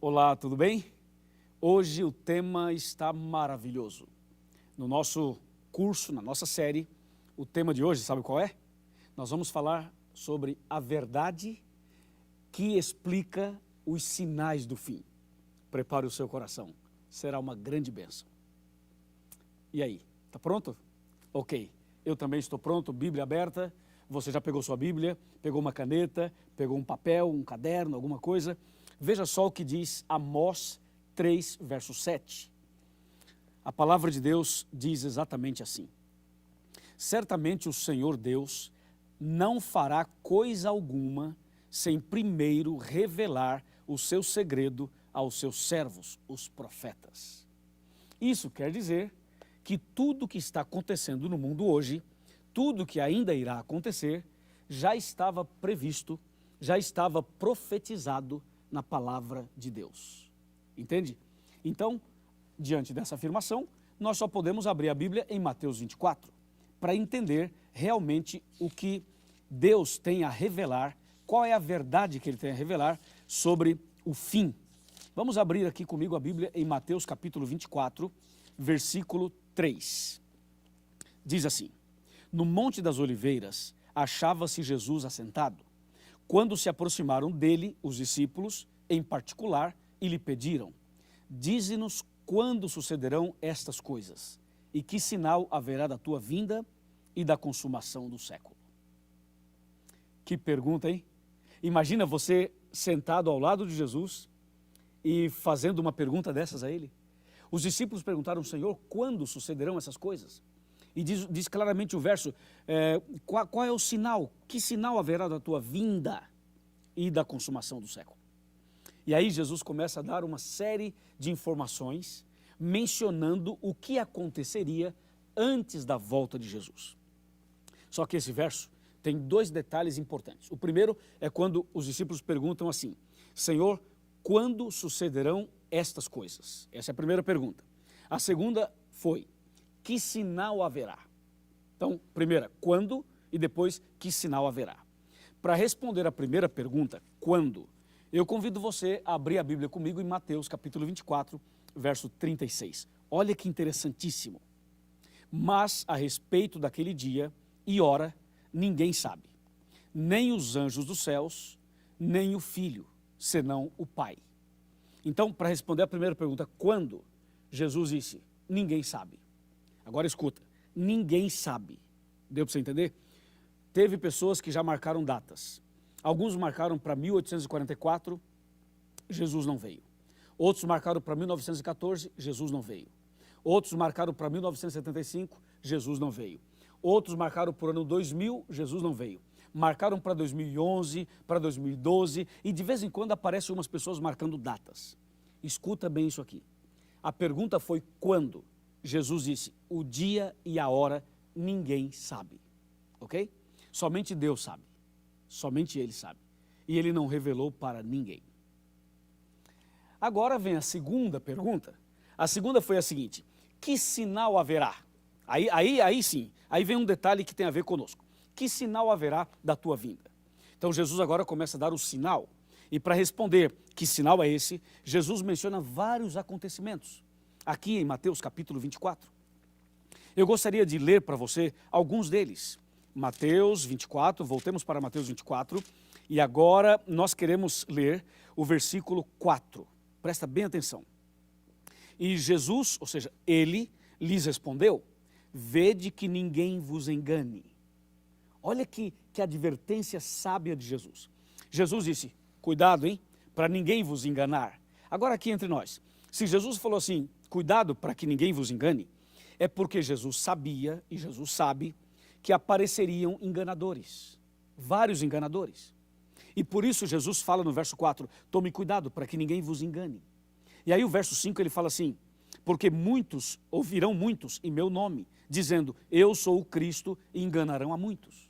Olá, tudo bem? Hoje o tema está maravilhoso. No nosso curso, na nossa série, o tema de hoje, sabe qual é? Nós vamos falar sobre a verdade que explica os sinais do fim. Prepare o seu coração, será uma grande bênção. E aí, está pronto? Ok, eu também estou pronto, Bíblia aberta. Você já pegou sua Bíblia, pegou uma caneta, pegou um papel, um caderno, alguma coisa? Veja só o que diz Amós 3, verso 7. A palavra de Deus diz exatamente assim: certamente o Senhor Deus não fará coisa alguma sem primeiro revelar o seu segredo aos seus servos, os profetas. Isso quer dizer que tudo que está acontecendo no mundo hoje, tudo que ainda irá acontecer, já estava previsto, já estava profetizado na palavra de Deus. Entende? Então, diante dessa afirmação, nós só podemos abrir a Bíblia em Mateus 24, para entender realmente o que Deus tem a revelar, qual é a verdade que Ele tem a revelar sobre o fim. Vamos abrir aqui comigo a Bíblia em Mateus capítulo 24, versículo 3. Diz assim: no Monte das Oliveiras achava-se Jesus assentado, quando se aproximaram dele os discípulos, em particular, e lhe pediram: dize-nos quando sucederão estas coisas, e que sinal haverá da tua vinda e da consumação do século. Que pergunta, hein? Imagina você sentado ao lado de Jesus e fazendo uma pergunta dessas a ele. Os discípulos perguntaram: Senhor, quando sucederão essas coisas? E diz claramente o verso, qual é o sinal? Que sinal haverá da tua vinda e da consumação do século? E aí Jesus começa a dar uma série de informações, mencionando o que aconteceria antes da volta de Jesus. Só que esse verso tem dois detalhes importantes. O primeiro é quando os discípulos perguntam assim: Senhor, quando sucederão estas coisas? Essa é a primeira pergunta. A segunda foi: que sinal haverá? Então, primeira, quando, e depois, que sinal haverá? Para responder a primeira pergunta, quando, eu convido você a abrir a Bíblia comigo em Mateus capítulo 24, verso 36. Olha que interessantíssimo. Mas a respeito daquele dia e hora, ninguém sabe, nem os anjos dos céus, nem o Filho, senão o Pai. Então, para responder a primeira pergunta, quando, Jesus disse: ninguém sabe. Agora escuta, ninguém sabe. Deu para você entender? Teve pessoas que já marcaram datas. Alguns marcaram para 1844, Jesus não veio. Outros marcaram para 1914, Jesus não veio. Outros marcaram para 1975, Jesus não veio. Outros marcaram para o ano 2000, Jesus não veio. Marcaram para 2011, para 2012, e de vez em quando aparecem umas pessoas marcando datas. Escuta bem isso aqui. A pergunta foi quando? Jesus disse: o dia e a hora ninguém sabe, ok? Somente Deus sabe, somente Ele sabe, e Ele não revelou para ninguém. Agora vem a segunda pergunta. A segunda foi a seguinte: que sinal haverá? Aí sim, aí vem um detalhe que tem a ver conosco. Que sinal haverá da tua vinda? Então Jesus agora começa a dar o sinal, e para responder que sinal é esse, Jesus menciona vários acontecimentos. Aqui em Mateus capítulo 24. Eu gostaria de ler para você alguns deles. Mateus 24, voltemos para Mateus 24, e agora nós queremos ler o versículo 4. Presta bem atenção. E Jesus, ou seja, Ele, lhes respondeu: vede que ninguém vos engane. Olha que advertência sábia de Jesus. Jesus disse: cuidado, hein, para ninguém vos enganar. Agora aqui entre nós, se Jesus falou assim: cuidado para que ninguém vos engane, é porque Jesus sabia, e Jesus sabe, que apareceriam enganadores, vários enganadores. E por isso Jesus fala no verso 4, tome cuidado para que ninguém vos engane. E aí o verso 5 ele fala assim, porque muitos, ouvirão muitos em meu nome, dizendo, eu sou o Cristo, e enganarão a muitos.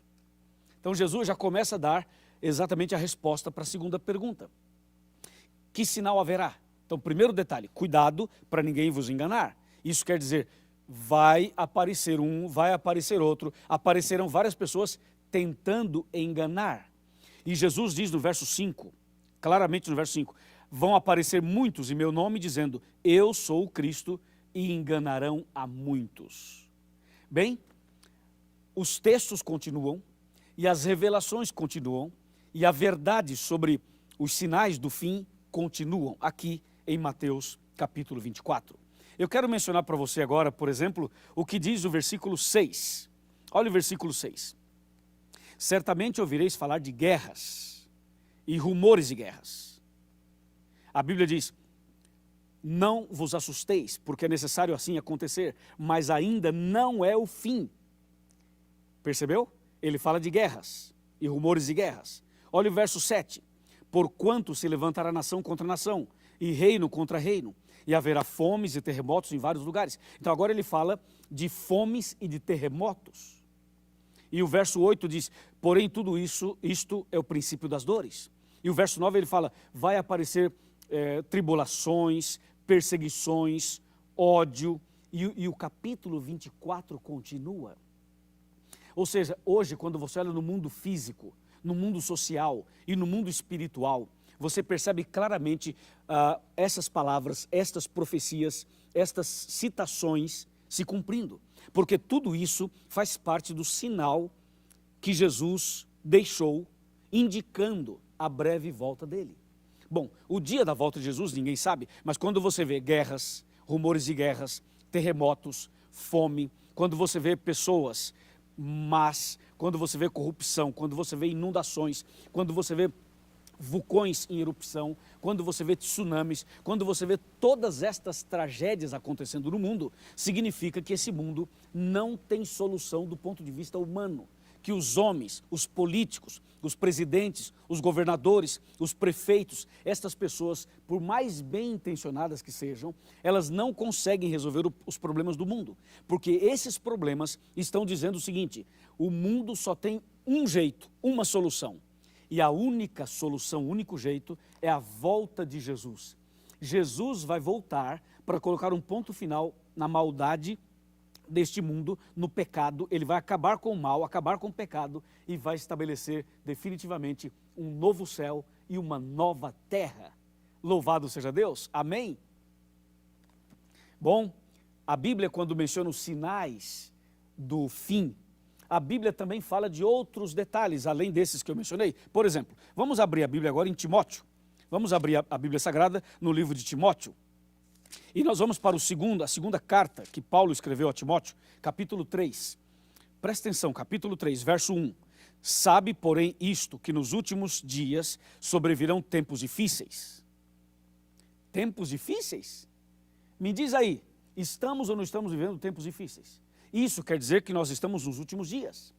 Então Jesus já começa a dar exatamente a resposta para a segunda pergunta. Que sinal haverá? Então, primeiro detalhe, cuidado para ninguém vos enganar. Isso quer dizer, vai aparecer um, vai aparecer outro, aparecerão várias pessoas tentando enganar. E Jesus diz no verso 5, claramente no verso 5, vão aparecer muitos em meu nome, dizendo, eu sou o Cristo, e enganarão a muitos. Bem, os textos continuam, e as revelações continuam, e a verdade sobre os sinais do fim continuam aqui em Mateus capítulo 24. Eu quero mencionar para você agora, por exemplo, o que diz o versículo 6. Olha o versículo 6. Certamente ouvireis falar de guerras e rumores de guerras. A Bíblia diz, não vos assusteis, porque é necessário assim acontecer, mas ainda não é o fim. Percebeu? Ele fala de guerras e rumores de guerras. Olha o verso 7. Porquanto se levantará nação contra nação, e reino contra reino, e haverá fomes e terremotos em vários lugares. Então agora ele fala de fomes e de terremotos. E o verso 8 diz, porém tudo isso, isto é o princípio das dores. E o verso 9 ele fala, vai aparecer tribulações, perseguições, ódio, e o capítulo 24 continua. Ou seja, hoje quando você olha no mundo físico, no mundo social e no mundo espiritual, você percebe claramente essas palavras, estas profecias, estas citações se cumprindo. Porque tudo isso faz parte do sinal que Jesus deixou, indicando a breve volta dele. Bom, o dia da volta de Jesus ninguém sabe, mas quando você vê guerras, rumores de guerras, terremotos, fome, quando você vê pessoas más, quando você vê corrupção, quando você vê inundações, quando você vê vulcões em erupção, quando você vê tsunamis, quando você vê todas estas tragédias acontecendo no mundo, significa que esse mundo não tem solução do ponto de vista humano, que os homens, os políticos, os presidentes, os governadores, os prefeitos, estas pessoas, por mais bem intencionadas que sejam, elas não conseguem resolver os problemas do mundo, porque esses problemas estão dizendo o seguinte, o mundo só tem um jeito, uma solução, e a única solução, o único jeito é a volta de Jesus. Jesus vai voltar para colocar um ponto final na maldade deste mundo, no pecado. Ele vai acabar com o mal, acabar com o pecado e vai estabelecer definitivamente um novo céu e uma nova terra. Louvado seja Deus, amém? Bom, a Bíblia quando menciona os sinais do fim, a Bíblia também fala de outros detalhes, além desses que eu mencionei. Por exemplo, vamos abrir a Bíblia agora em Timóteo. Vamos abrir a Bíblia Sagrada no livro de Timóteo. E nós vamos para a segunda carta que Paulo escreveu a Timóteo, capítulo 3. Presta atenção, capítulo 3, verso 1. Sabe, porém, isto, que nos últimos dias sobrevirão tempos difíceis. Tempos difíceis? Me diz aí, estamos ou não estamos vivendo tempos difíceis? Isso quer dizer que nós estamos nos últimos dias.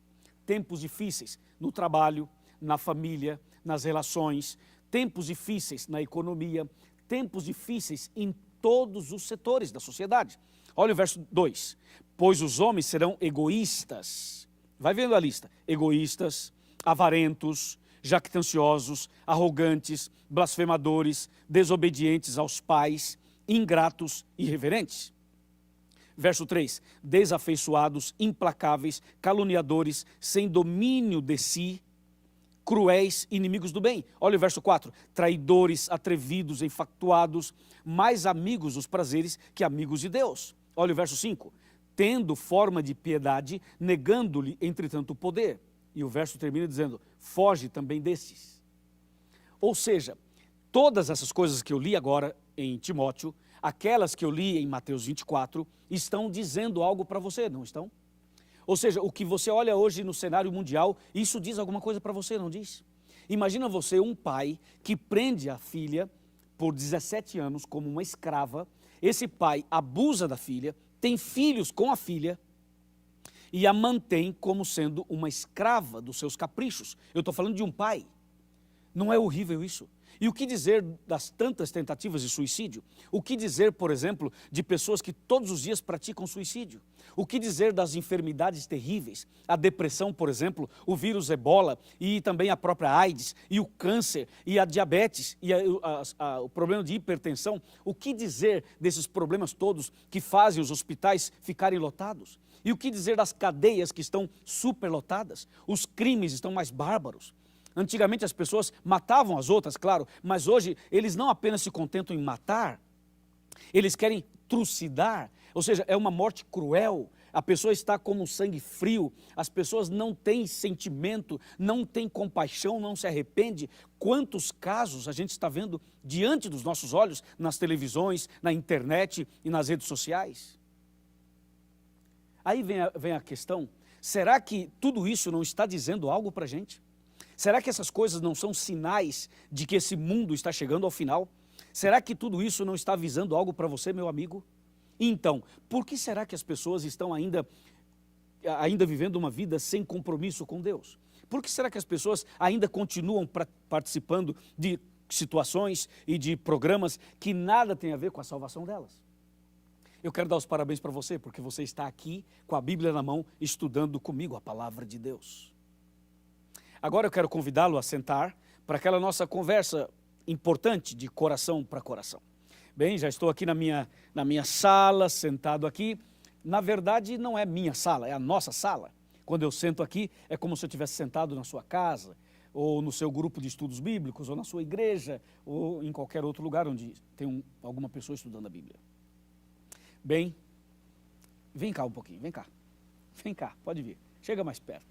Tempos difíceis no trabalho, na família, nas relações, tempos difíceis na economia, tempos difíceis em todos os setores da sociedade. Olha o verso 2. Pois os homens serão egoístas. Vai vendo a lista. Egoístas, avarentos, jactanciosos, arrogantes, blasfemadores, desobedientes aos pais, ingratos e irreverentes. Verso 3, desafeiçoados, implacáveis, caluniadores, sem domínio de si, cruéis, inimigos do bem. Olha o verso 4, traidores, atrevidos, enfatuados, mais amigos dos prazeres que amigos de Deus. Olha o verso 5, tendo forma de piedade, negando-lhe, entretanto, o poder. E o verso termina dizendo, foge também desses. Ou seja, todas essas coisas que eu li agora em Timóteo, aquelas que eu li em Mateus 24, estão dizendo algo para você, não estão? Ou seja, o que você olha hoje no cenário mundial, isso diz alguma coisa para você, não diz? Imagina você um pai que prende a filha por 17 anos como uma escrava, esse pai abusa da filha, tem filhos com a filha e a mantém como sendo uma escrava dos seus caprichos. Eu estou falando de um pai. Não é horrível isso? E o que dizer das tantas tentativas de suicídio? O que dizer, por exemplo, de pessoas que todos os dias praticam suicídio? O que dizer das enfermidades terríveis? A depressão, por exemplo, o vírus Ebola e também a própria AIDS e o câncer e a diabetes e o problema de hipertensão. O que dizer desses problemas todos que fazem os hospitais ficarem lotados? E o que dizer das cadeias que estão superlotadas? Os crimes estão mais bárbaros. Antigamente as pessoas matavam as outras, claro, mas hoje eles não apenas se contentam em matar, eles querem trucidar, ou seja, é uma morte cruel. A pessoa está com um sangue frio, as pessoas não têm sentimento, não têm compaixão, não se arrepende. Quantos casos a gente está vendo diante dos nossos olhos, nas televisões, na internet e nas redes sociais? Aí vem a questão, será que tudo isso não está dizendo algo para a gente? Será que essas coisas não são sinais de que esse mundo está chegando ao final? Será que tudo isso não está avisando algo para você, meu amigo? Então, por que será que as pessoas estão ainda vivendo uma vida sem compromisso com Deus? Por que será que as pessoas ainda continuam participando de situações e de programas que nada tem a ver com a salvação delas? Eu quero dar os parabéns para você, porque você está aqui com a Bíblia na mão, estudando comigo a palavra de Deus. Agora eu quero convidá-lo a sentar para aquela nossa conversa importante de coração para coração. Bem, já estou aqui na minha sala, sentado aqui. Na verdade, não é minha sala, é a nossa sala. Quando eu sento aqui, é como se eu estivesse sentado na sua casa, ou no seu grupo de estudos bíblicos, ou na sua igreja, ou em qualquer outro lugar onde tem alguma pessoa estudando a Bíblia. Bem, vem cá um pouquinho, vem cá. Vem cá, pode vir. Chega mais perto.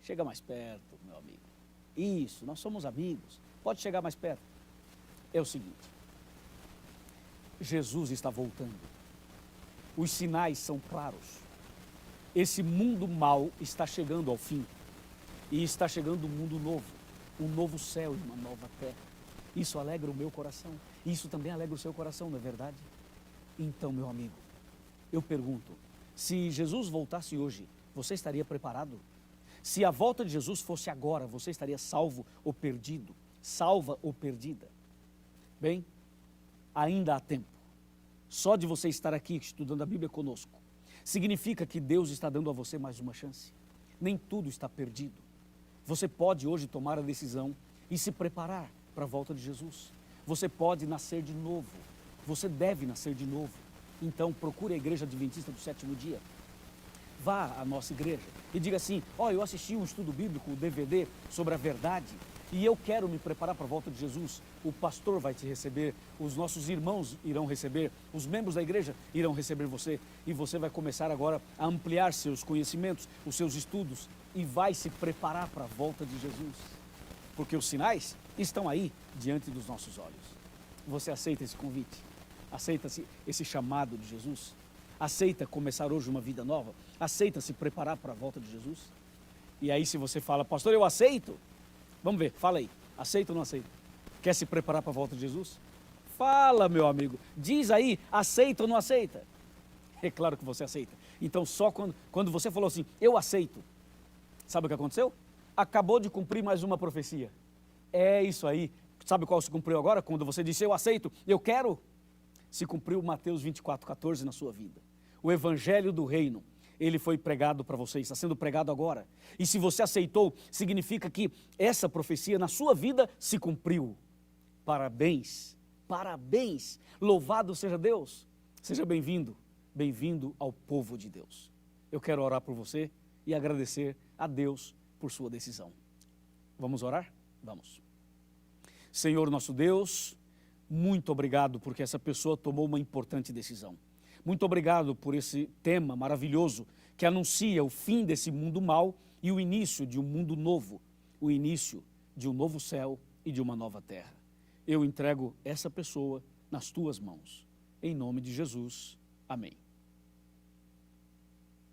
Chega mais perto, meu amigo. Isso, nós somos amigos. Pode chegar mais perto. É o seguinte, Jesus está voltando. Os sinais são claros. Esse mundo mau está chegando ao fim. E está chegando um mundo novo. Um novo céu e uma nova terra. Isso alegra o meu coração. Isso também alegra o seu coração, não é verdade? Então, meu amigo, eu pergunto, se Jesus voltasse hoje, você estaria preparado? Se a volta de Jesus fosse agora, você estaria salvo ou perdido? Salva ou perdida? Bem, ainda há tempo. Só de você estar aqui estudando a Bíblia conosco, significa que Deus está dando a você mais uma chance. Nem tudo está perdido. Você pode hoje tomar a decisão e se preparar para a volta de Jesus. Você pode nascer de novo. Você deve nascer de novo. Então procure a Igreja Adventista do Sétimo Dia. Vá à nossa igreja e diga assim, eu assisti um estudo bíblico, um DVD sobre a verdade, e eu quero me preparar para a volta de Jesus. O pastor vai te receber, os nossos irmãos irão receber, os membros da igreja irão receber você, e você vai começar agora a ampliar seus conhecimentos, os seus estudos, e vai se preparar para a volta de Jesus. Porque os sinais estão aí diante dos nossos olhos. Você aceita esse convite? Aceita esse chamado de Jesus? Aceita começar hoje uma vida nova? Aceita se preparar para a volta de Jesus? E aí se você fala, pastor, eu aceito. Vamos ver, fala aí, aceita ou não aceita? Quer se preparar para a volta de Jesus? Fala, meu amigo, diz aí, aceita ou não aceita? É claro que você aceita. Então só quando você falou assim, eu aceito, sabe o que aconteceu? Acabou de cumprir mais uma profecia. É isso aí. Sabe qual se cumpriu agora? Quando você disse, eu aceito, eu quero. Se cumpriu Mateus 24:14 na sua vida. O Evangelho do Reino, ele foi pregado para você, está sendo pregado agora. E se você aceitou, significa que essa profecia na sua vida se cumpriu. Parabéns, parabéns, louvado seja Deus. Seja bem-vindo, bem-vindo ao povo de Deus. Eu quero orar por você e agradecer a Deus por sua decisão. Vamos orar? Vamos. Senhor nosso Deus, muito obrigado porque essa pessoa tomou uma importante decisão. Muito obrigado por esse tema maravilhoso que anuncia o fim desse mundo mau e o início de um mundo novo, o início de um novo céu e de uma nova terra. Eu entrego essa pessoa nas tuas mãos. Em nome de Jesus. Amém.